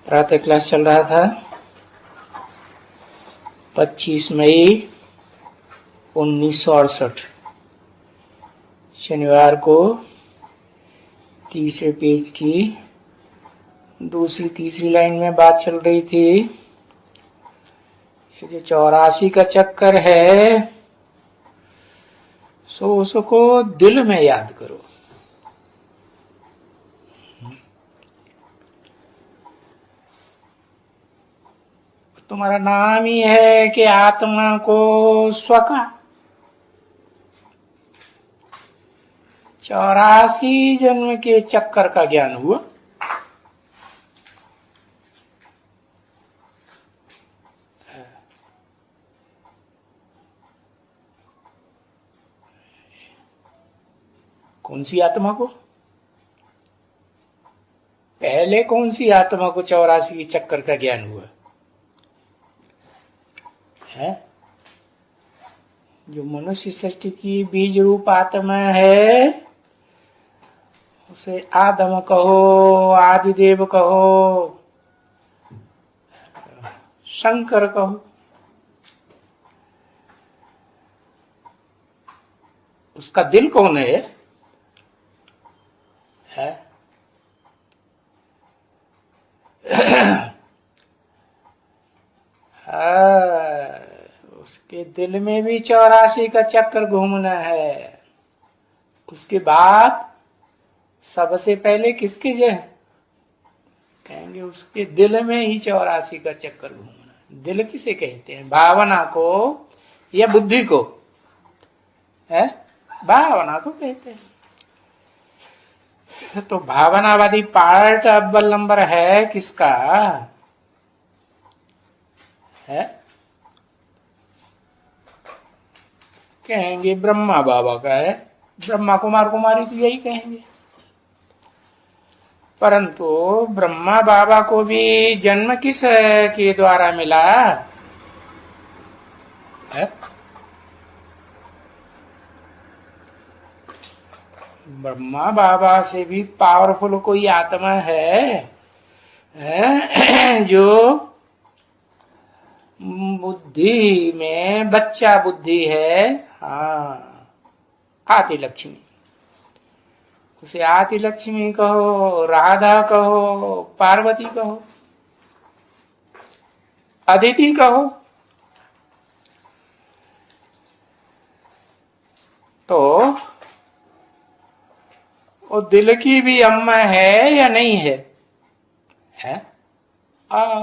प्रातः क्लास चल रहा था 25 मई 1968 शनिवार को तीसरे पेज की दूसरी तीसरी लाइन में बात चल रही थी। ये जो 84 का चक्कर है सो उसको दिल में याद करो। तुम्हारा नाम ही है कि आत्मा को स्व का 84 जन्म के चक्कर का ज्ञान हुआ। कौन सी आत्मा को? पहले कौन सी आत्मा को 84 चक्कर का ज्ञान हुआ है? जो मनुष्य सृष्टि की बीज रूप आत्मा है उसे आदम कहो, आदिदेव कहो, शंकर कहो। उसका दिल कौन है? उसके दिल में भी 84 का चक्कर घूमना है। उसके बाद सबसे पहले किसके जो कहेंगे उसके दिल में ही 84 का चक्कर घूमना। दिल किसे कहते हैं? भावना को या बुद्धि को? है भावना को कहते हैं। तो भावनावादी पार्ट अव्वल नंबर है किसका है? कहेंगे ब्रह्मा बाबा का है। ब्रह्मा कुमार कुमारी तो यही कहेंगे। परंतु ब्रह्मा बाबा को भी जन्म किस के द्वारा मिला है? ब्रह्मा बाबा से भी पावरफुल कोई आत्मा है जो बुद्धि में बच्चा बुद्धि है। हाँ, आदि लक्ष्मी। उसे आदि लक्ष्मी कहो, राधा कहो, पार्वती कहो, अदिति कहो। तो वो दिल की भी अम्मा है या नहीं है?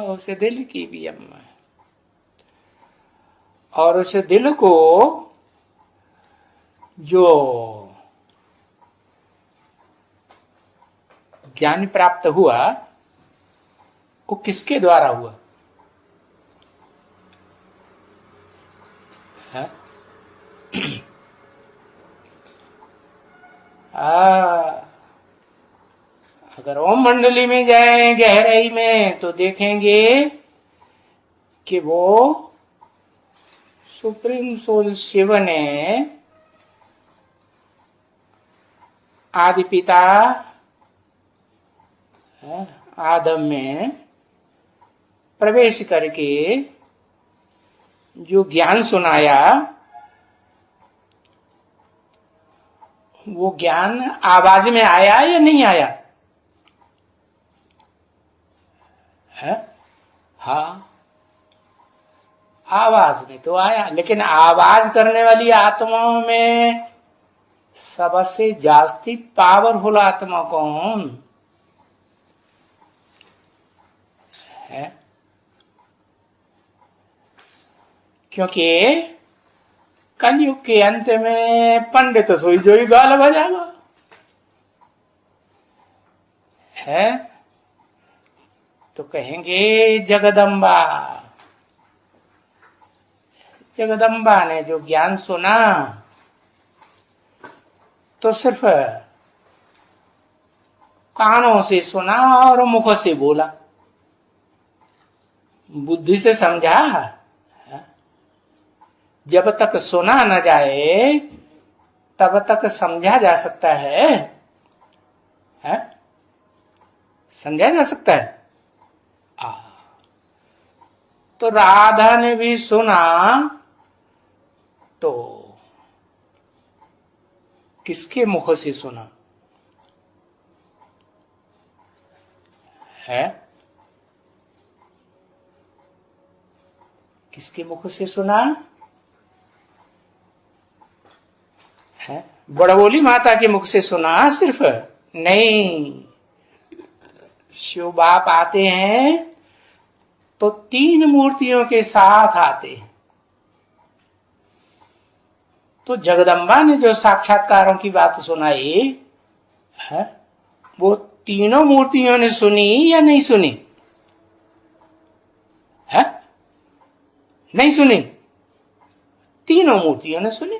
उसे दिल की भी अम्मा है। और उस दिल को जो ज्ञान प्राप्त हुआ वो किसके द्वारा हुआ है? अगर ओम मंडली में जाएं गहराई में तो देखेंगे कि वो सुप्रीम सोल शिव ने आदि पिता आदम में प्रवेश करके जो ज्ञान सुनाया वो ज्ञान आवाज में आया या नहीं आया है? हाँ, आवाज में तो आया। लेकिन आवाज करने वाली आत्माओं में सबसे जास्ती पावरफुल आत्मा कौन है? क्योंकि कलयुग के अंत में पंडित सोई जोई गाल बजावा है। तो कहेंगे जगदम्बा। जगदम्बा ने जो ज्ञान सुना तो सिर्फ कानों से सुना और मुख से बोला, बुद्धि से समझा। जब तक सुना न जाए तब तक समझा जा सकता है? समझा जा सकता है। तो राधा ने भी सुना, तो किसके मुख से सुना है? किसके मुख से सुना है? बड़बोली माता के मुख से सुना सिर्फ? नहीं, शिव बाप आते हैं तो 3 मूर्तियों के साथ आते हैं। तो जगदम्बा ने जो साक्षात्कारों की बात सुनाई है, वो तीनों मूर्तियों ने सुनी या नहीं सुनी है? नहीं सुनी, तीनों मूर्तियों ने सुनी।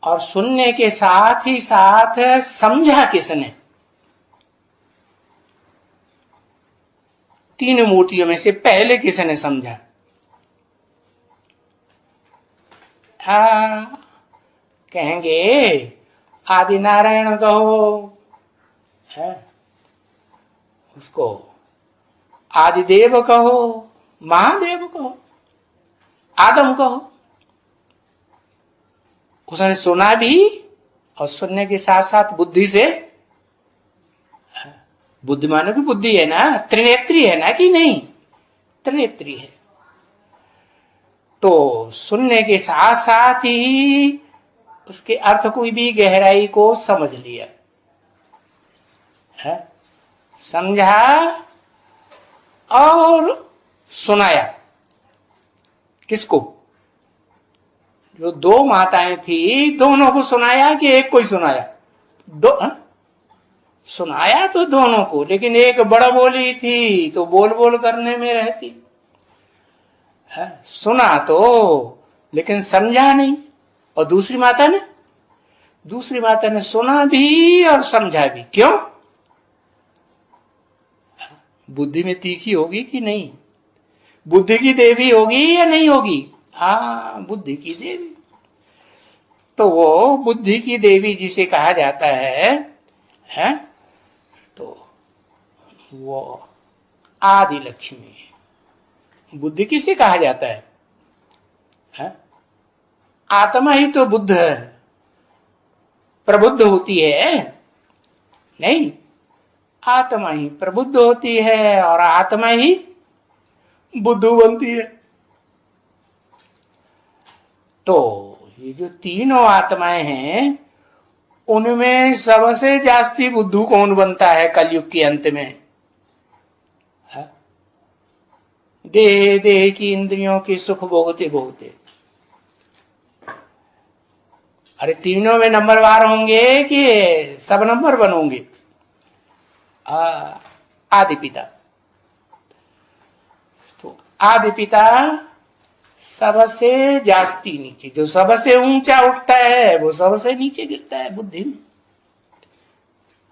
और सुनने के साथ ही साथ समझा किसने? 3 मूर्तियों में से पहले किसने समझा? कहेंगे आदि नारायण कहो है, उसको आदिदेव कहो, महादेव कहो, आदम कहो। उसने सुना भी, और सुनने के साथ साथ बुद्धि से, बुद्धिमानों की बुद्धि है ना, त्रिनेत्री है ना कि नहीं? त्रिनेत्री है। तो सुनने के साथ साथ ही उसके अर्थ को भी गहराई को समझ लिया है, समझा और सुनाया। किसको? जो 2 माताएं थी, दोनों को सुनाया कि एक को ही सुनाया? सुनाया तो दोनों को, लेकिन एक बड़ा बोली थी तो बोल बोल करने में रहती है। सुना तो, लेकिन समझा नहीं। और दूसरी माता ने सुना भी और समझा भी। क्यों? बुद्धि में तीखी होगी कि नहीं? बुद्धि की देवी होगी या नहीं होगी? हाँ, बुद्धि की देवी। तो वो बुद्धि की देवी जिसे कहा जाता है, तो वो आदि लक्ष्मी। बुद्धि किसे कहा जाता है? आत्मा ही तो बुद्ध है, प्रबुद्ध होती है नहीं? आत्मा ही प्रबुद्ध होती है और आत्मा ही बुद्धू बनती है। तो ये जो तीनों आत्माएं हैं, उनमें सबसे जास्ती बुद्धू कौन बनता है कलयुग के अंत में? देह की इंद्रियों की सुख भोगते भोगते। अरे तीनों में नंबरवार होंगे कि सब नंबर बनोगे? आदि पिता। तो आदि पिता सबसे जास्ती नीचे, जो सबसे ऊंचा उठता है वो सबसे नीचे गिरता है बुद्धि में,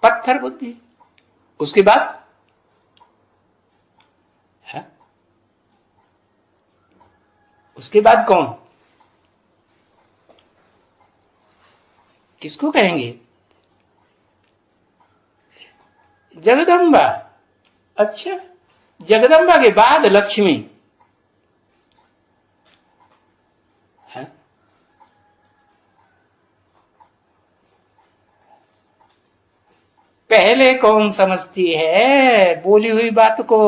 पत्थर बुद्धि। उसके बाद है, उसके बाद कौन? किसको कहेंगे? जगदम्बा। अच्छा, जगदम्बा के बाद लक्ष्मी है। पहले कौन समझती है बोली हुई बात को?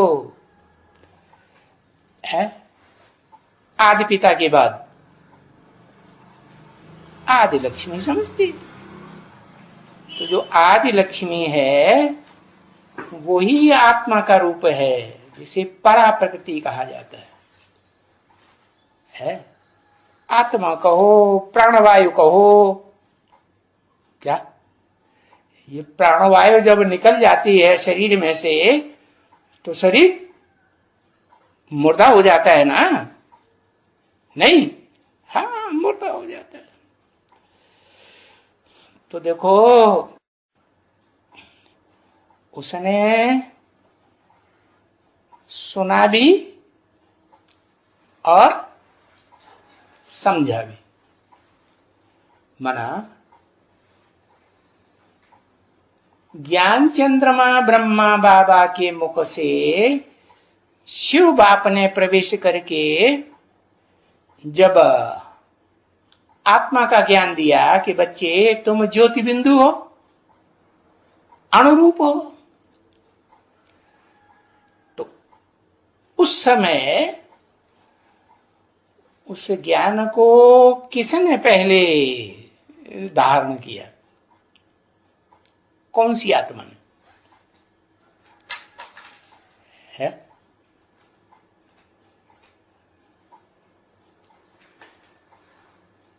है आदि पिता के बाद आदि लक्ष्मी समझती है। तो जो आदि लक्ष्मी है वही आत्मा का रूप है, जिसे परा प्रकृति कहा जाता है। आत्मा कहो, प्राणवायु कहो, क्या ये प्राणवायु जब निकल जाती है शरीर में से तो शरीर मुर्दा हो जाता है ना? नहीं, हाँ, मुर्दा हो जाता है। तो देखो, उसने सुना भी और समझा भी। मना ज्ञान चंद्रमा ब्रह्मा बाबा के मुख से शिव बाप ने प्रवेश करके जब आत्मा का ज्ञान दिया कि बच्चे तुम ज्योति बिंदु हो, अणुरूप हो, तो उस समय उस ज्ञान को किसने पहले धारण किया? कौन सी आत्मा ने? है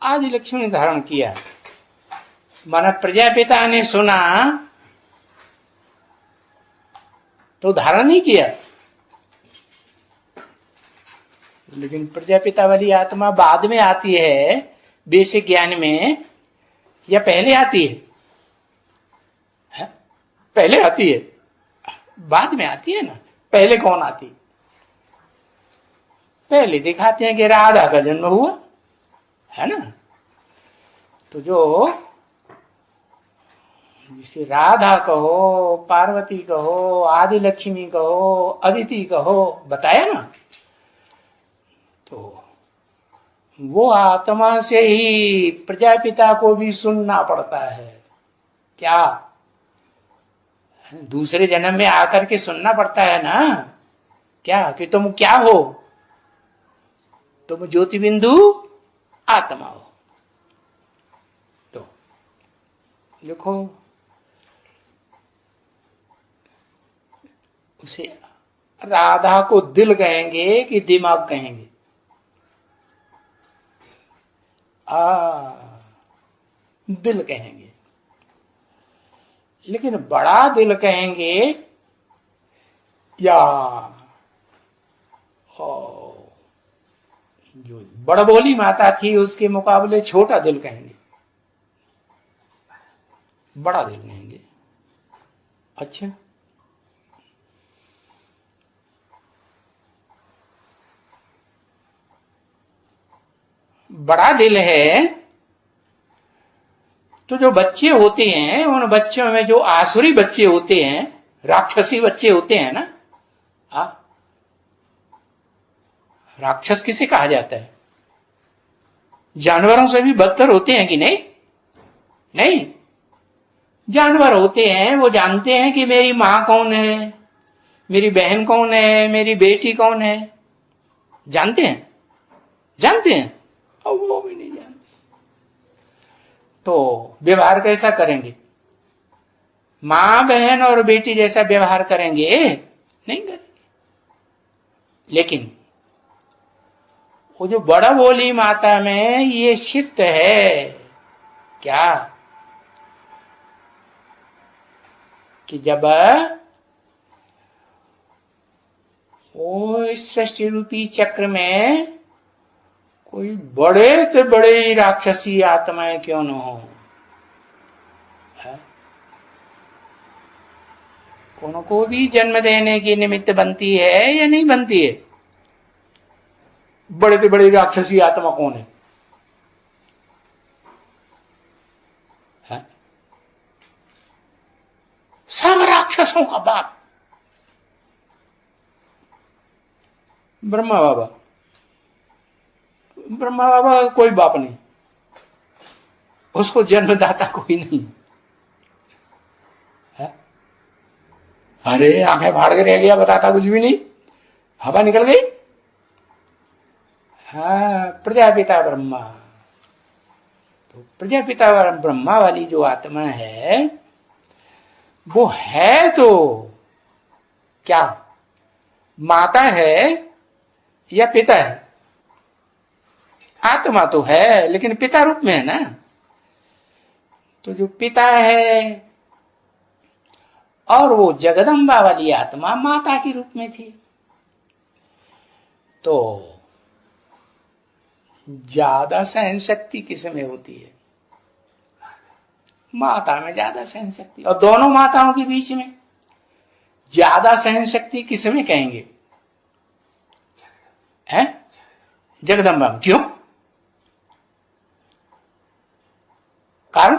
आदि लक्ष्मी ने धारण किया। माना प्रजापिता ने सुना तो धारण नहीं किया, लेकिन प्रजापिता वाली आत्मा बाद में आती है बेसिक ज्ञान में, या पहले आती है? पहले आती है, बाद में आती है ना। पहले कौन आती? पहले दिखाते हैं कि राधा का जन्म हुआ, है ना। तो जो जिसे राधा कहो, पार्वती कहो, आदि लक्ष्मी कहो, अदिति कहो, बताया ना, तो वो आत्मा से ही प्रजापिता को भी सुनना पड़ता है। क्या? दूसरे जन्म में आकर के सुनना पड़ता है ना, क्या कि तुम क्या हो? तुम ज्योति बिंदु आत्मा हो। तो देखो, उसे राधा को दिल कहेंगे कि दिमाग कहेंगे? दिल कहेंगे। लेकिन बड़ा दिल कहेंगे या जो बड़बोली माता थी उसके मुकाबले छोटा दिल कहेंगे? बड़ा दिल कहेंगे। अच्छा, बड़ा दिल है तो जो बच्चे होते हैं, उन बच्चों में जो आसुरी बच्चे होते हैं, राक्षसी बच्चे होते हैं ना, राक्षस किसे कहा जाता है? जानवरों से भी बदतर होते हैं कि नहीं? नहीं, जानवर होते हैं, वो जानते हैं कि मेरी मां कौन है, मेरी बहन कौन है, मेरी बेटी कौन है। जानते हैं? जानते हैं? और वो भी नहीं जानते। तो व्यवहार कैसा करेंगे? मां बहन और बेटी जैसा व्यवहार करेंगे? नहीं करेंगे। लेकिन वो जो बड़ा बोली माता में ये शिफ्ट है क्या, कि जब वो सृष्टि रूपी चक्र में कोई बड़े से बड़े राक्षसी आत्माएं क्यों न हो, उनको भी जन्म देने की निमित्त बनती है या नहीं बनती है? बड़े से बड़ी राक्षसी आत्मा कौन है? सब राक्षसों का बाप ब्रह्मा बाबा। ब्रह्मा बाबा का कोई बाप नहीं, उसको जन्मदाता कोई नहीं है। अरे आंखें फाड़ के रह गया, बताता कुछ भी नहीं, हवा निकल गई। हाँ, प्रजापिता ब्रह्मा। तो प्रजापिता ब्रह्मा वाली जो आत्मा है वो है तो क्या माता है या पिता है? आत्मा तो है लेकिन पिता रूप में है ना। तो जो पिता है और वो जगदम्बा वाली आत्मा माता के रूप में थी, तो ज्यादा सहन शक्ति किस में होती है? माता में ज्यादा सहन शक्ति। और दोनों माताओं के बीच में ज्यादा सहन शक्ति किस में कहेंगे? है जगदम्बा में। क्यों? कारण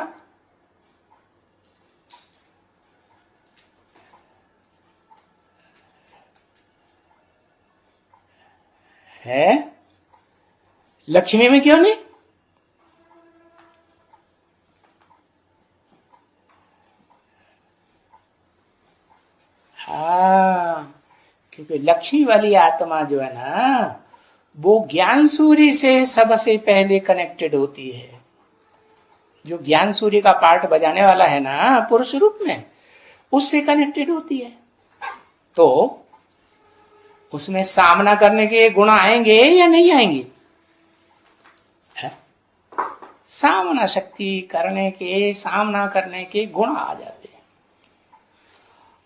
है? लक्ष्मी में क्यों नहीं? हाँ, क्योंकि लक्ष्मी वाली आत्मा जो है ना, वो ज्ञान सूर्य से सबसे पहले कनेक्टेड होती है। जो ज्ञान सूर्य का पार्ट बजाने वाला है ना पुरुष रूप में, उससे कनेक्टेड होती है। तो उसमें सामना करने के गुण आएंगे या नहीं आएंगे? सामना शक्ति करने के, सामना करने के गुण आ जाते हैं,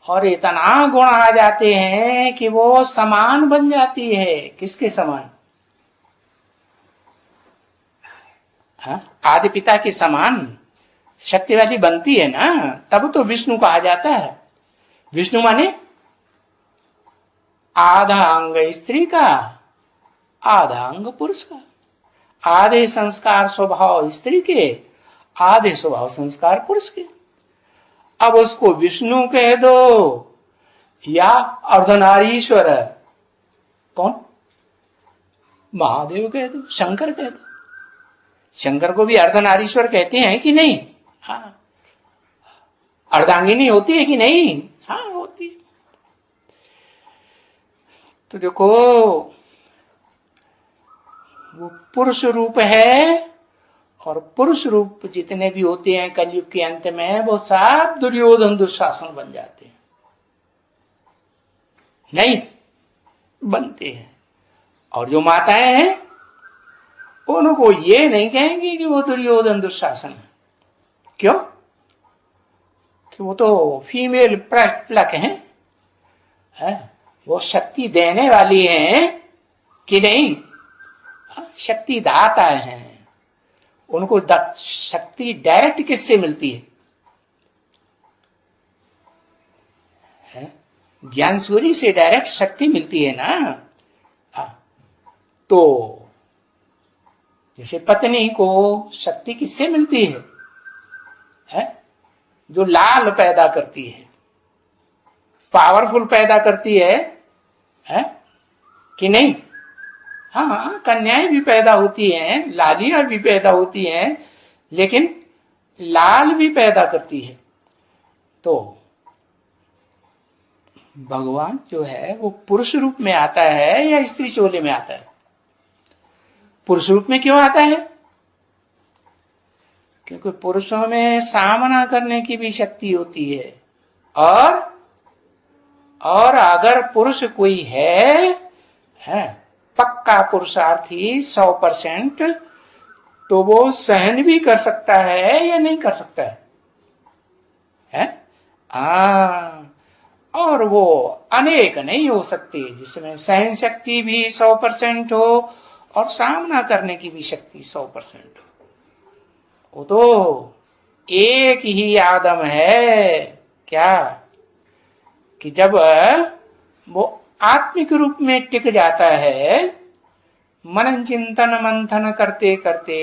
और इतना गुण आ जाते हैं कि वो समान बन जाती है। किसके समान? आदि पिता के समान शक्ति वाली बनती है ना, तब तो विष्णु कहा जाता है। विष्णु माने आधा अंग स्त्री का, आधा अंग पुरुष का, आधे संस्कार स्वभाव स्त्री के, आधे स्वभाव संस्कार पुरुष के। अब उसको विष्णु कह दो या अर्धनारीश्वर, कौन? महादेव कह दो, शंकर कह दो। शंकर को भी अर्धनारीश्वर कहते हैं कि नहीं? हाँ। अर्धांगिनी होती है कि नहीं? हाँ, होती है। तो देखो, वो पुरुष रूप है, और पुरुष रूप जितने भी होते हैं कलयुग के अंत में, वो सब दुर्योधन दुशासन बन जाते हैं। नहीं बनते हैं। और जो माताएं हैं उनको ये नहीं कहेंगे कि वो दुर्योधन दुशासन है। क्यों? कि वो तो फीमेल प्लक है? वो शक्ति देने वाली हैं कि नहीं? शक्ति दाता हैं। उनको शक्ति डायरेक्ट किससे मिलती है? ज्ञान सूर्य से डायरेक्ट शक्ति मिलती है ना। तो जैसे पत्नी को शक्ति किससे मिलती है? जो लाल पैदा करती है, पावरफुल पैदा करती है कि नहीं? हाँ, कन्याएं भी पैदा होती हैं, लालियां भी पैदा होती हैं, लेकिन लाल भी पैदा करती है। तो भगवान जो है वो पुरुष रूप में आता है या स्त्री चोले में आता है? पुरुष रूप में क्यों आता है? क्योंकि पुरुषों में सामना करने की भी शक्ति होती है। और अगर पुरुष कोई है पक्का पुरुषार्थी 100%, तो वो सहन भी कर सकता है या नहीं कर सकता है? और वो अनेक नहीं हो सकते जिसमें सहन शक्ति भी 100% हो और सामना करने की भी शक्ति 100% हो। वो तो एक ही आदम है। क्या? कि जब वो आत्मिक रूप में टिक जाता है, मनन चिंतन मंथन करते करते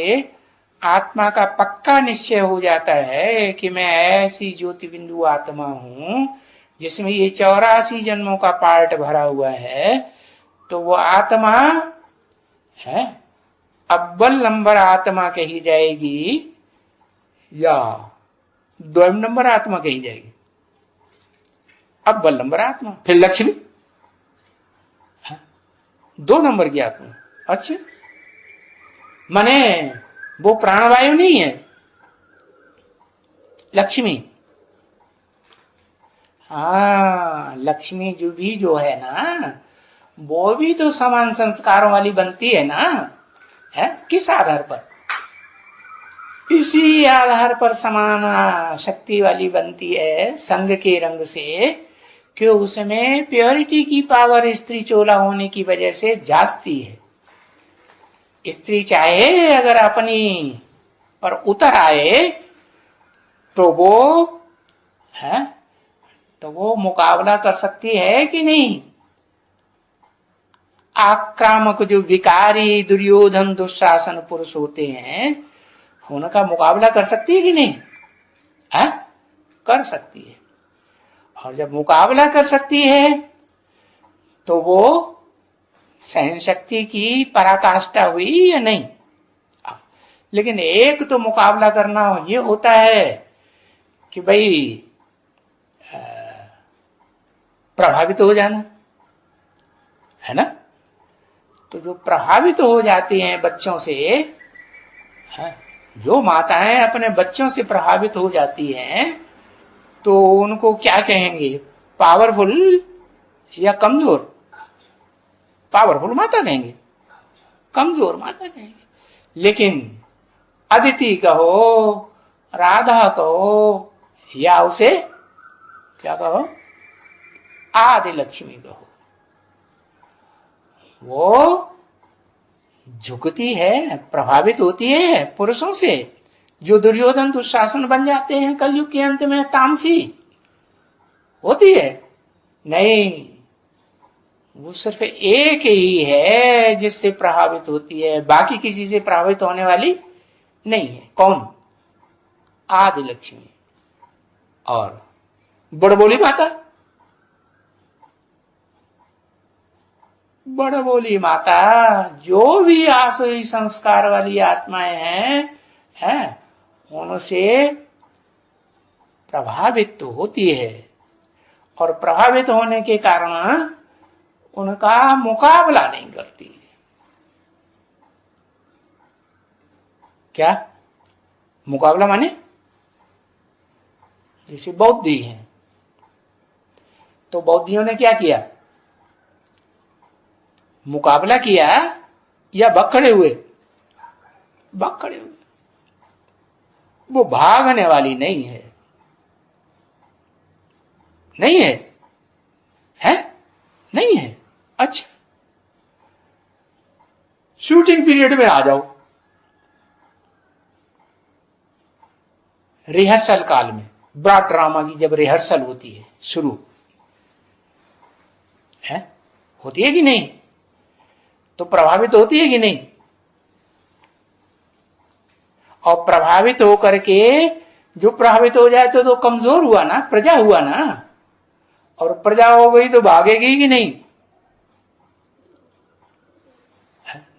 आत्मा का पक्का निश्चय हो जाता है कि मैं ऐसी ज्योति बिंदु आत्मा हूं जिसमें ये 84 जन्मों का पार्ट भरा हुआ है। तो वो आत्मा है अव्वल नंबर आत्मा कही जाएगी या द्वितीय नंबर आत्मा कही जाएगी? अव्वल नंबर आत्मा। फिर लक्ष्मी 2 नंबर की आत्मा। अच्छा, माने वो प्राणवायु नहीं है लक्ष्मी? हाँ, लक्ष्मी जो है ना, वो भी तो समान संस्कारों वाली बनती है ना। है किस आधार पर? इसी आधार पर समान शक्ति वाली बनती है, संग के रंग से, कि उसमें प्योरिटी की पावर स्त्री चोला होने की वजह से जाती है। स्त्री चाहे अगर अपनी पर उतर आए तो वो मुकाबला कर सकती है कि नहीं? आक्रामक जो विकारी दुर्योधन दुशासन पुरुष होते हैं, उनका मुकाबला कर सकती है कि नहीं? कर सकती है। और जब मुकाबला कर सकती है तो वो सहन शक्ति की पराकाष्ठा हुई या नहीं। लेकिन एक तो मुकाबला करना ये होता है कि भाई प्रभावित हो जाना, है ना। तो जो प्रभावित हो जाती हैं बच्चों से, जो माताएं अपने बच्चों से प्रभावित हो जाती हैं, तो उनको क्या कहेंगे, पावरफुल या कमजोर? पावरफुल माता कहेंगे, कमजोर माता कहेंगे। लेकिन अदिति कहो, राधा कहो, या उसे क्या कहो, आदि लक्ष्मी कहो, वो झुकती है, प्रभावित होती है पुरुषों से। जो दुर्योधन दुशासन बन जाते हैं कलयुग के अंत में, तामसी होती है नहीं, वो सिर्फ एक ही है जिससे प्रभावित होती है, बाकी किसी से प्रभावित होने वाली नहीं है। कौन? आदि लक्ष्मी। और बड़बोली माता, बड़बोली माता जो भी आसुरी संस्कार वाली आत्माएं हैं उनसे प्रभावित तो होती है, और प्रभावित होने के कारण उनका मुकाबला नहीं करती। क्या मुकाबला माने? जैसे बौद्धि हैं, तो बौद्धियों ने क्या किया, मुकाबला किया या बखड़े हुए? बखड़े हुए। वो भागने वाली नहीं है, नहीं है, है नहीं है। अच्छा, शूटिंग पीरियड में आ जाओ, रिहर्सल काल में, बड़ा ड्रामा की जब रिहर्सल होती है, शुरू है, होती है कि नहीं, तो प्रभावित होती है कि नहीं? और प्रभावित होकर के जो प्रभावित हो जाए तो कमजोर हुआ ना, प्रजा हुआ ना, और प्रजा हो गई तो भागेगी कि नहीं?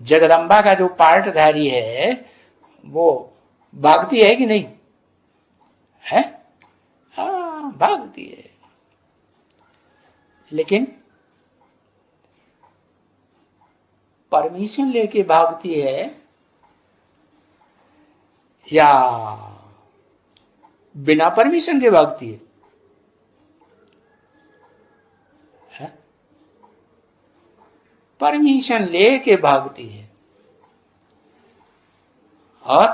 जगदम्बा का जो पार्टधारी है वो भागती है कि नहीं है? हाँ, भागती है। लेकिन परमिशन लेके भागती है या बिना परमिशन के भागती है? परमिशन लेके भागती है। और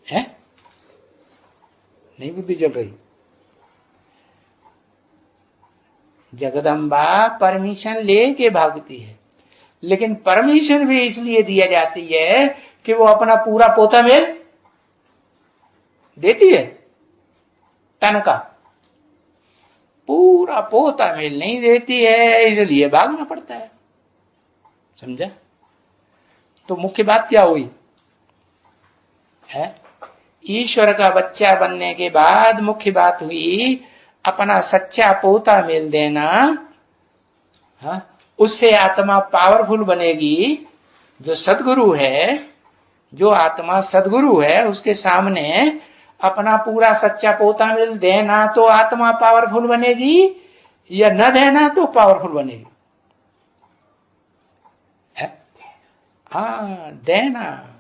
है नहीं बुद्धि चल रही? जगदम्बा परमिशन लेके भागती है, लेकिन परमिशन भी इसलिए दिया जाती है कि वो अपना पूरा पोता मेल देती है। तन का पूरा पोता मेल नहीं देती है, इसलिए भागना पड़ता है। समझा? तो मुख्य बात क्या हुई है? ईश्वर का बच्चा बनने के बाद मुख्य बात हुई अपना सच्चा पोता मेल देना। हाँ, उससे आत्मा पावरफुल बनेगी। जो सदगुरु है, जो आत्मा सदगुरु है, उसके सामने अपना पूरा सच्चा पोता मेल देना तो आत्मा पावरफुल बनेगी, या न देना तो पावरफुल बनेगी। है? हाँ, देना,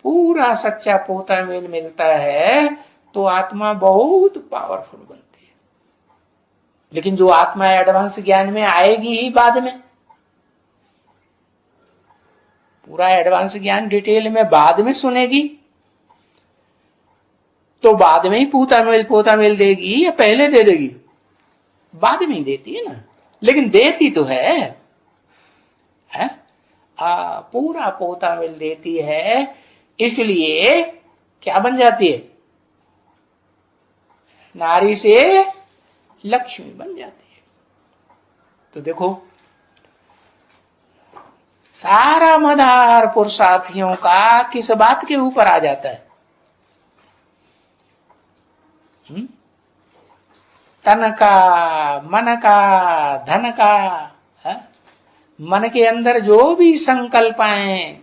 पूरा सच्चा पोता मेल मिलता है तो आत्मा बहुत पावरफुल बनती है। लेकिन जो आत्मा एडवांस ज्ञान में आएगी ही बाद में, पूरा एडवांस ज्ञान डिटेल में बाद में सुनेगी, तो बाद में ही पोता मेल देगी या पहले दे देगी? बाद में ही देती है ना, लेकिन देती तो है? पूरा पोता मेल देती है, इसलिए क्या बन जाती है? नारी से लक्ष्मी बन जाती है। तो देखो, सारा मदार पुरुषार्थियों का किस बात के ऊपर आ जाता है? तन का, मन का, धन का, है? मन के अंदर जो भी संकल्प आए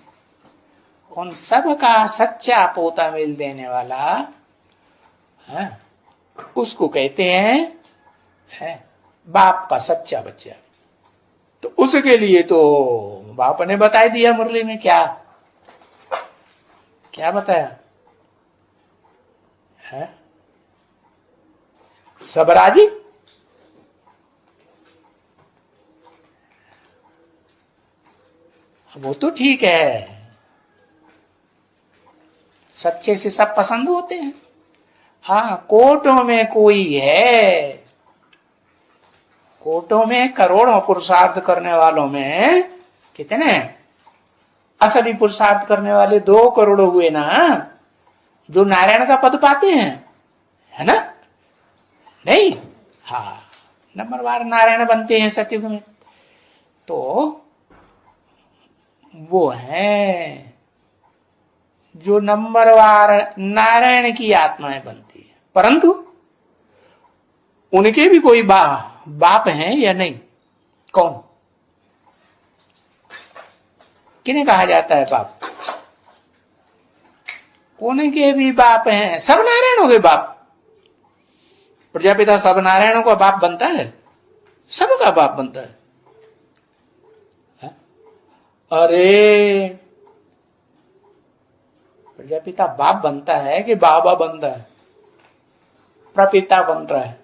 उन सब का सच्चा पोता मिल देने वाला है, उसको कहते हैं है बाप का सच्चा बच्चा। तो उसके लिए तो बाप ने बता दिया मुरली में, क्या क्या बताया है? सब राजी। वो तो ठीक है, सच्चे से सब पसंद होते हैं। हाँ, कोर्टों में कोई है, कोर्टों में करोड़ों पुरुषार्थ करने वालों में कितने असली पुरुषार्थ करने वाले 2 करोड़ हुए ना, जो नारायण का पद पाते हैं, है ना? नहीं, हाँ, नंबरवार नारायण बनते हैं सतयुग में। तो वो है जो नंबरवार नारायण की आत्माएं बनती है, परंतु उनके भी कोई बाप हैं या नहीं? कौन, किन्हें कहा जाता है बाप? उनके भी बाप हैं, सब नारायणों के बाप। प्रजापिता सब नारायणों का बाप बनता है, सबका बाप बनता है। अरे प्रजापिता बाप बनता है कि बाबा बनता है? प्रपिता बन रहा है,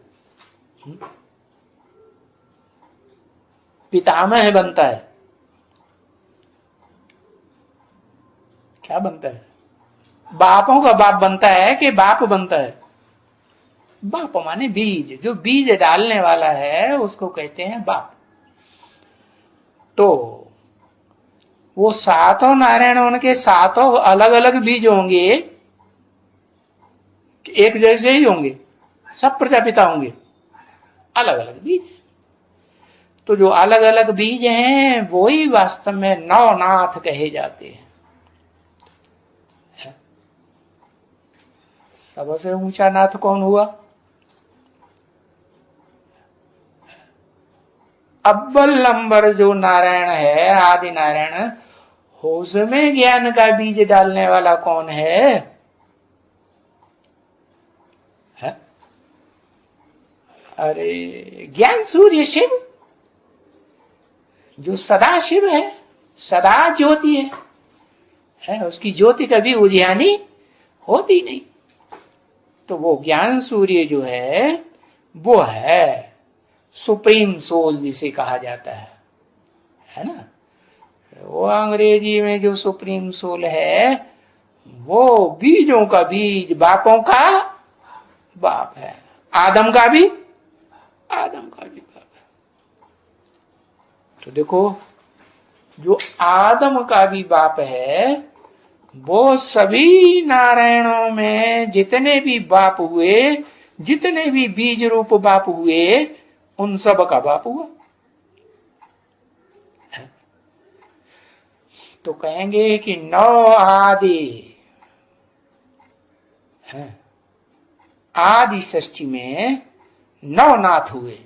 पितामह बनता है, क्या बनता है? बापों का बाप बनता है कि बाप बनता है? बाप माने बीज, जो बीज डालने वाला है उसको कहते हैं बाप। तो वो 7 नारायण, उनके 7 अलग अलग बीज होंगे, एक जैसे ही होंगे? सब प्रजापिता होंगे, अलग अलग बीज। तो जो अलग अलग बीज हैं वो ही वास्तव में नवनाथ कहे जाते हैं। सबसे ऊंचा नाथ कौन हुआ? अव्वल नंबर जो नारायण है, आदि नारायण, उसमें ज्ञान का बीज डालने वाला कौन है? अरे ज्ञान सूर्य शिव, जो सदा शिव है, सदा ज्योति है, उसकी ज्योति कभी उजियानी होती नहीं। तो वो ज्ञान सूर्य जो है वो है सुप्रीम सोल जिसे कहा जाता है ना? वो अंग्रेजी में जो सुप्रीम सोल है वो बीजों का बीज, बापों का बाप है, आदम का भी बाप है। तो देखो, जो आदम का भी बाप है वो सभी नारायणों में जितने भी बाप हुए, जितने भी बीज रूप बाप हुए, उन सब का बाप हुआ। तो कहेंगे कि 9 आदि है, आदि सृष्टि में 9 नाथ हुए,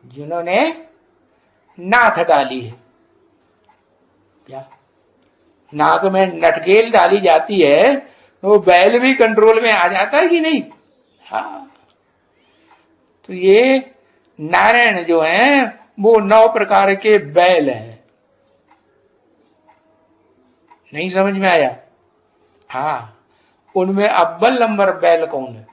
जिन्होंने नाथ डाली है। क्या नाक में नटकेल डाली जाती है तो बैल भी कंट्रोल में आ जाता है कि नहीं? हाँ, तो ये नारायण जो हैं वो 9 प्रकार के बैल हैं। नहीं समझ में आया? हाँ, उनमें अव्वल नंबर बैल कौन है?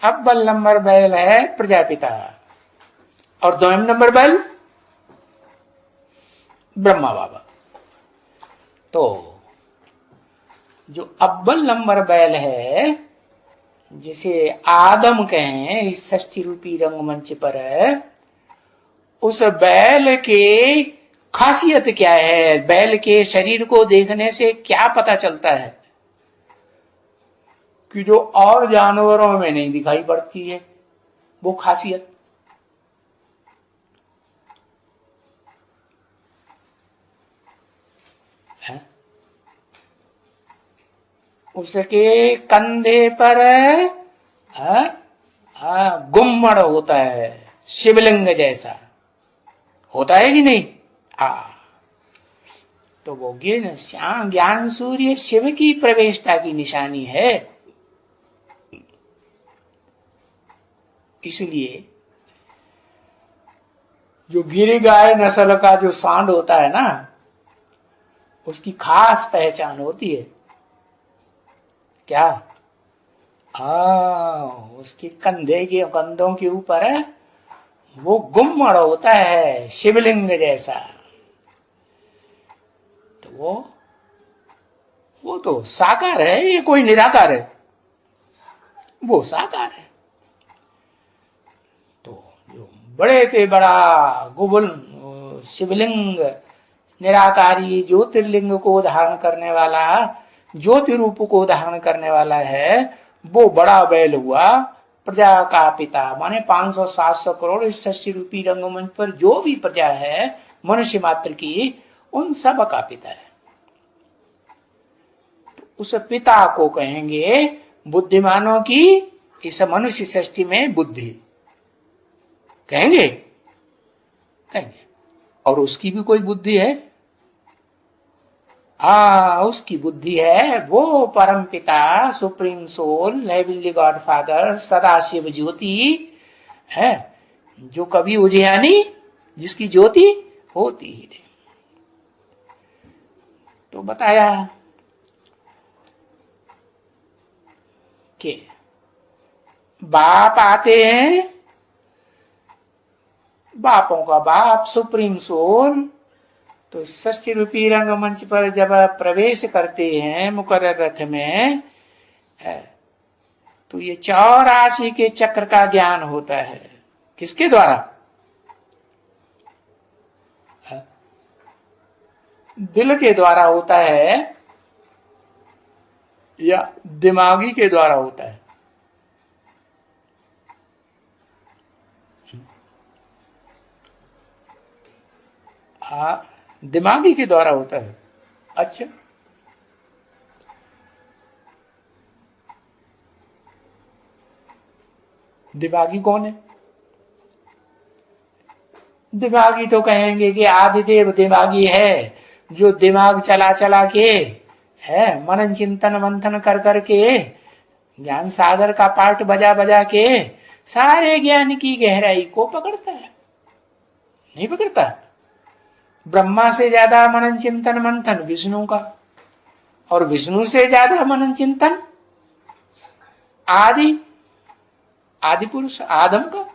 अव्वल नंबर बैल है प्रजापिता, और 2वें नंबर बैल ब्रह्मा बाबा। तो जो अव्वल नंबर बैल है, जिसे आदम कहें इस षष्ठी रूपी रंगमंच पर, उस बैल के खासियत क्या है? बैल के शरीर को देखने से क्या पता चलता है कि जो और जानवरों में नहीं दिखाई पड़ती है वो खासियत? उसके कंधे पर गुम्मड़ होता है, शिवलिंग जैसा होता है कि नहीं? तो वो ज्ञान सूर्य शिव की प्रवेशता की निशानी है। इसलिए जो गिर गाय नस्ल का जो सांड होता है ना, उसकी खास पहचान होती है क्या? उसके कंधों के ऊपर वो गुम्मड़ होता है, शिवलिंग जैसा। तो वो तो साकार है, ये कोई निराकार है? वो साकार है। तो जो बड़े पे बड़ा गुबुल शिवलिंग, निराकारी ज्योतिर्लिंग को धारण करने वाला, ज्योति रूप को धारण करने वाला है, वो बड़ा बैल हुआ, प्रजा का पिता। माने 500-700 करोड़ इस षष्ठी रूपी रंगमंच पर जो भी प्रजा है मनुष्य मात्र की, उन सब का पिता है। उस पिता को कहेंगे बुद्धिमानों की इस मनुष्य सृष्टि में बुद्धि कहेंगे। और उसकी भी कोई बुद्धि है? उसकी बुद्धि है वो परम पिता, supreme soul, heavenly God Father, Sadashiv Jyoti है, जो कभी उजियानी, जिसकी ज्योति होती ही नहीं। तो बताया कि बाप आते हैं, बापों का बाप सुप्रीम सोल, तो षष्ठी रूपी रंगमंच पर जब प्रवेश करते हैं मुकर्रर रथ में, तो ये 84 के चक्र का ज्ञान होता है। किसके द्वारा? दिल के द्वारा होता है या दिमागी के द्वारा होता है? दिमागी के द्वारा होता है। अच्छा, दिमागी कौन है? दिमागी तो कहेंगे कि आदिदेव दिमागी है, जो दिमाग चला चला के है, मनन चिंतन मंथन कर करके, ज्ञान सागर का पार्ट बजा बजा के सारे ज्ञान की गहराई को पकड़ता है। नहीं पकड़ता? ब्रह्मा से ज्यादा मनन चिंतन मंथन विष्णु का, और विष्णु से ज्यादा मनन चिंतन आदि पुरुष आदम का।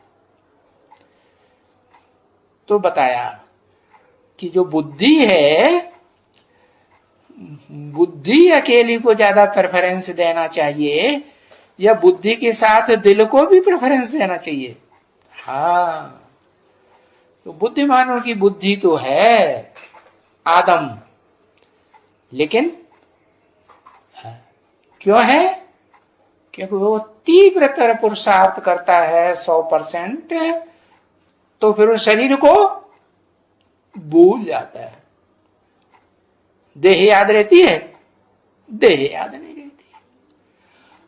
तो बताया कि जो बुद्धि है, बुद्धि अकेली को ज्यादा प्रेफरेंस देना चाहिए या बुद्धि के साथ दिल को भी प्रेफरेंस देना चाहिए? तो बुद्धिमानों की बुद्धि तो है आदम, लेकिन क्यों है? क्योंकि वो तीव्रतर पुरुषार्थ करता है 100%, तो फिर उस शरीर को भूल जाता है। देह याद रहती है? देह याद नहीं रहती।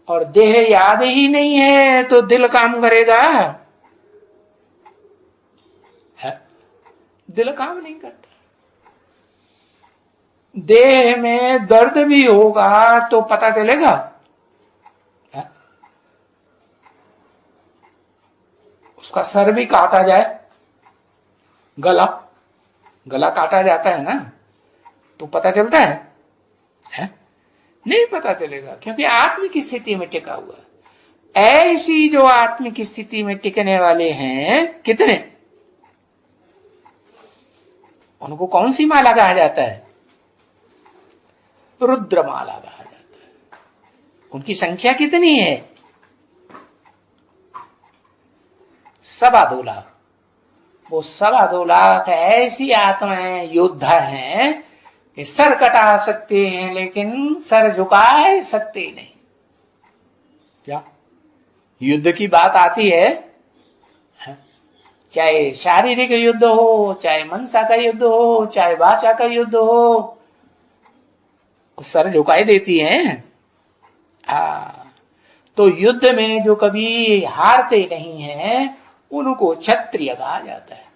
और देह याद ही नहीं है तो दिल काम करेगा? दिल काम नहीं करता। देह में दर्द भी होगा तो पता चलेगा? उसका सर भी काटा जाए, गला काटा जाता है ना, तो पता चलता है? नहीं पता चलेगा, क्योंकि आत्मिक स्थिति में टिका हुआ। ऐसी जो आत्मिक स्थिति में टिकने वाले हैं कितने, उनको कौन सी माला कहा जाता है? रुद्र माला कहा जाता है। उनकी संख्या कितनी है? 2.25 लाख। वो 2.25 लाख ऐसी आत्माएं, योद्धा हैं कि सर कटा सकते हैं लेकिन सर झुका सकते नहीं। क्या युद्ध की बात आती है, चाहे शारीरिक युद्ध हो, चाहे मनसा का युद्ध हो, चाहे वाचा का युद्ध हो, सर झुकाई देती हैं? तो युद्ध में जो कभी हारते नहीं हैं उनको क्षत्रिय कहा जाता है।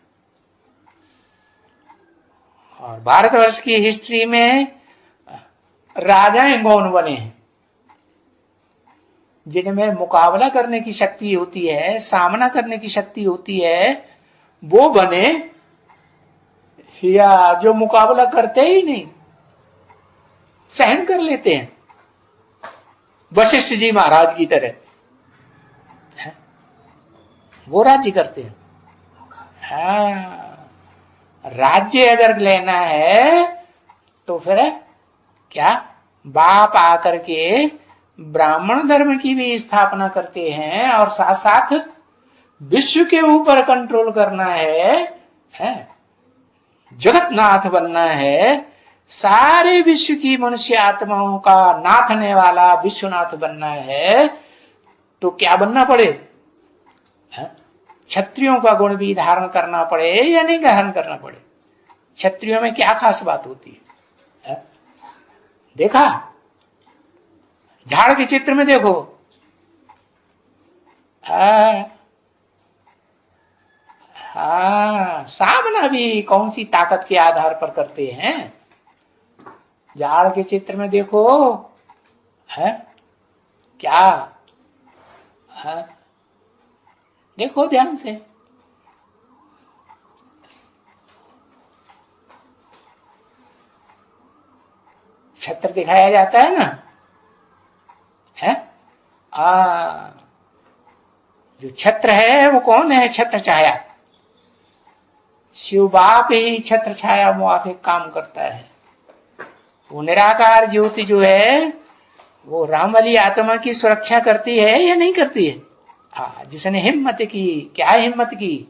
और भारतवर्ष की हिस्ट्री में राजाएं कौन बने हैं? जिनमें मुकाबला करने की शक्ति होती है, सामना करने की शक्ति होती है, वो बने, या जो मुकाबला करते ही नहीं, सहन कर लेते हैं, वशिष्ठ जी महाराज की तरह वो राज्य करते हैं। राज्य अगर लेना है तो फिर क्या, बाप आकर के ब्राह्मण धर्म की भी स्थापना करते हैं और साथ साथ विश्व के ऊपर कंट्रोल करना है, जगतनाथ बनना है, सारे विश्व की मनुष्य आत्माओं का नाथने वाला विश्वनाथ बनना है, तो क्या बनना पड़े? क्षत्रियों का गुण भी धारण करना पड़े या नहीं धारण करना पड़े? क्षत्रियों में क्या खास बात होती है? देखा, झाड़ के चित्र में देखो, सामना भी कौन सी ताकत के आधार पर करते हैं? झाड़ के चित्र में देखो, है क्या? देखो ध्यान से, छत्र दिखाया जाता है ना, है? जो छत्र है वो कौन है? छत्र छाया। शिव बाप ही छत्र छाया मुआफिक काम करता है। वो निराकार ज्योति जो है वो राम वाली आत्मा की सुरक्षा करती है या नहीं करती है? जिसने हिम्मत की, क्या हिम्मत की?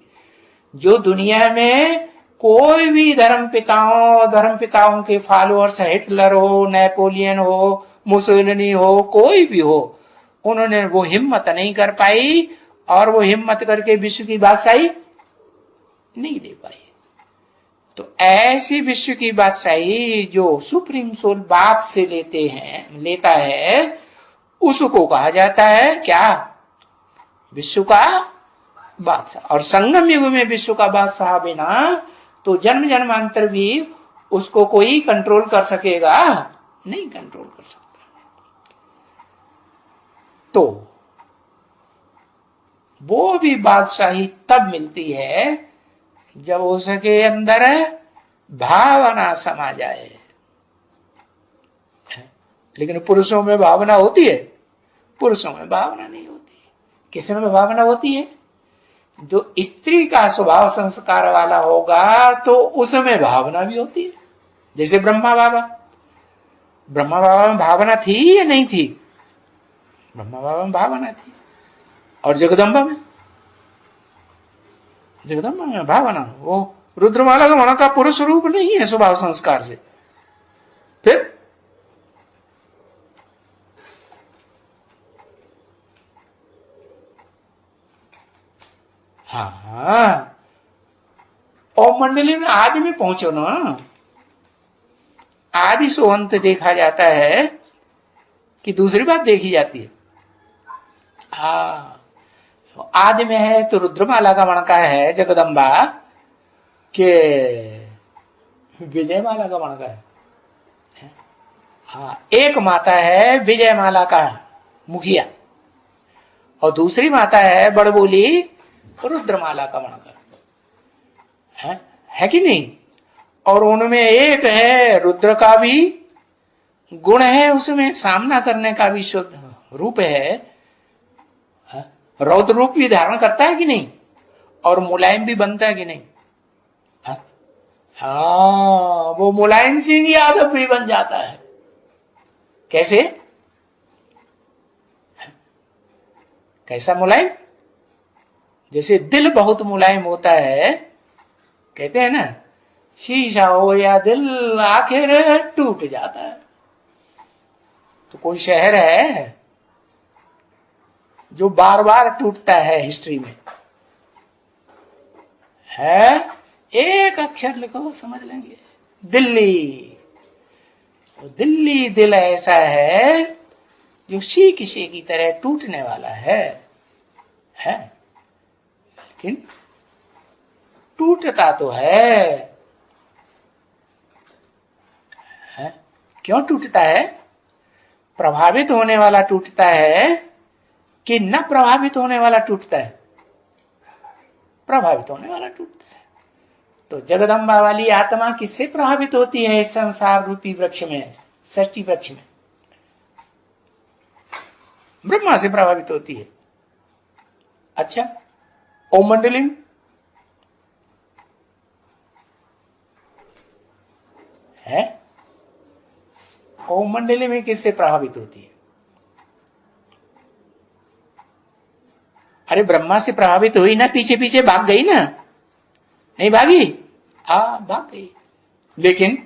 जो दुनिया में कोई भी धर्म पिताओं के फॉलोअर्स, हिटलर हो, नेपोलियन हो, मुसोलिनी हो, कोई भी हो, उन्होंने वो हिम्मत नहीं कर पाई और वो हिम्मत करके विश्व की बादशाही नहीं दे पाई। तो ऐसी विश्व की बादशाही जो सुप्रीम सोल बाप से लेता है, उसको कहा जाता है क्या? विश्व का बादशाह। और संगम युग में विश्व का बादशाह बिना तो जन्म जन्मांतर भी उसको कोई कंट्रोल कर सकेगा? नहीं कंट्रोल कर सकता। तो वो भी बादशाही तब मिलती है जब उसके अंदर भावना समा जाए। लेकिन पुरुषों में भावना होती है? पुरुषों में भावना नहीं होती। किसमें भावना होती है? जो स्त्री का स्वभाव संस्कार वाला होगा तो उसमें भावना भी होती है। जैसे ब्रह्मा बाबा में भावना थी या नहीं थी? ब्रह्मा बाबा में भावना थी। और जगदम्बा में भावना, वो रुद्रमाला का मणा का पुरुष रूप नहीं है स्वभाव संस्कार से। फिर और मंडली में आदि में पहुंचो ना, आदि सोहंत देखा जाता है कि दूसरी बात देखी जाती है। आदि में है तो रुद्रमाला का मणका है जगदम्बा के विजयमाला का मणका है। एक माता है विजयमाला का मुखिया और दूसरी माता है बड़बोली रुद्रमाला का मणका है कि नहीं? और उनमें एक है रुद्र का भी गुण है, उसमें सामना करने का भी शुद्ध रूप है, रौद्र रूप भी धारण करता है कि नहीं? और मुलायम भी बनता है कि नहीं? वो मुलायम सिंह यादव भी बन जाता है। कैसे? कैसा मुलायम? जैसे दिल बहुत मुलायम होता है, कहते हैं ना, शीशा हो या दिल आखिर टूट जाता है। तो कोई शहर है जो बार बार टूटता है हिस्ट्री में, है? एक अक्षर लिखो समझ लेंगे, दिल्ली। तो दिल्ली दिल ऐसा है जो शीशे की तरह टूटने वाला है लेकिन टूटता तो है। क्यों टूटता है? प्रभावित होने वाला टूटता है कि न प्रभावित होने वाला टूटता है? प्रभावित होने वाला टूटता है। तो जगदम्बा वाली आत्मा किससे प्रभावित होती है? इस संसार रूपी वृक्ष में, सृष्टि वृक्ष में ब्रह्मा से प्रभावित होती है। अच्छा, ओम मंडलिंग है, ओम मंडली में किससे प्रभावित होती है? अरे ब्रह्मा से प्रभावित हुई ना, पीछे पीछे भाग गई ना? नहीं भागी? भाग गई। लेकिन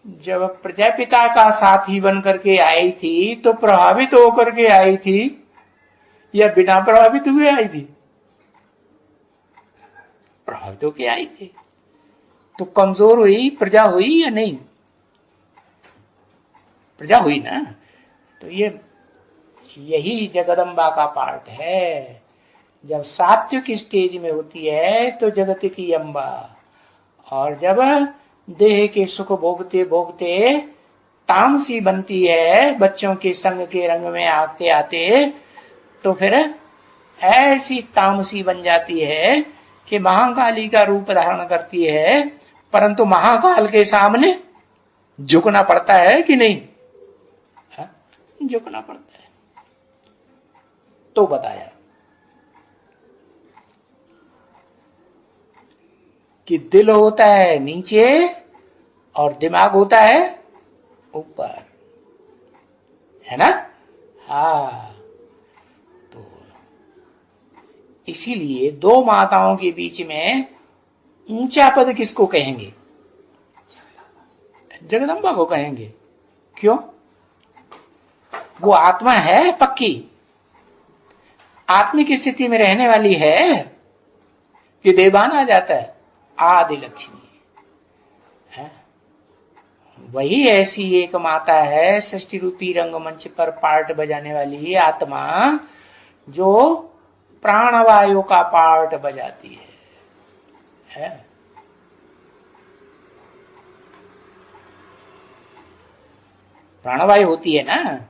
जब प्रजापिता का साथी बन करके आई थी तो प्रभावित होकर के आई थी या बिना प्रभावित हुए आई थी? प्रभावित होकर आई थी। तो कमजोर हुई, प्रजा हुई या नहीं? प्रजा हुई ना। तो यही जगदम्बा का पार्ट है। जब सात्विक स्टेज में होती है तो जगत की अम्बा, और जब देह के सुख भोगते भोगते तामसी बनती है, बच्चों के संग के रंग में आते आते, तो फिर ऐसी तामसी बन जाती है कि महाकाली का रूप धारण करती है। परंतु महाकाल के सामने झुकना पड़ता है कि नहीं? झुकना पड़ता है। तो बताया कि दिल होता है नीचे और दिमाग होता है ऊपर, है ना? तो इसीलिए दो माताओं के बीच में ऊंचा पद किसको कहेंगे? जगदम्बा को कहेंगे। क्यों? वो आत्मा है पक्की, आत्मिक स्थिति में रहने वाली है। ये देवान आ जाता है, आदि लक्ष्मी है। वही ऐसी एक माता है सृष्टि रूपी रंगमंच पर पार्ट बजाने वाली आत्मा, जो प्राणवायु का पार्ट बजाती है। प्राणवायु होती है ना,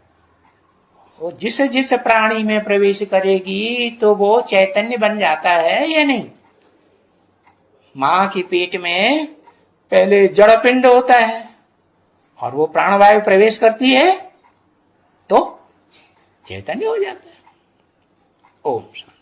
वो जिस जिस प्राणी में प्रवेश करेगी तो वो चैतन्य बन जाता है या नहीं? मां के पेट में पहले जड़ पिंड होता है और वो प्राणवायु प्रवेश करती है तो चैतन्य हो जाता है। ओम शांति।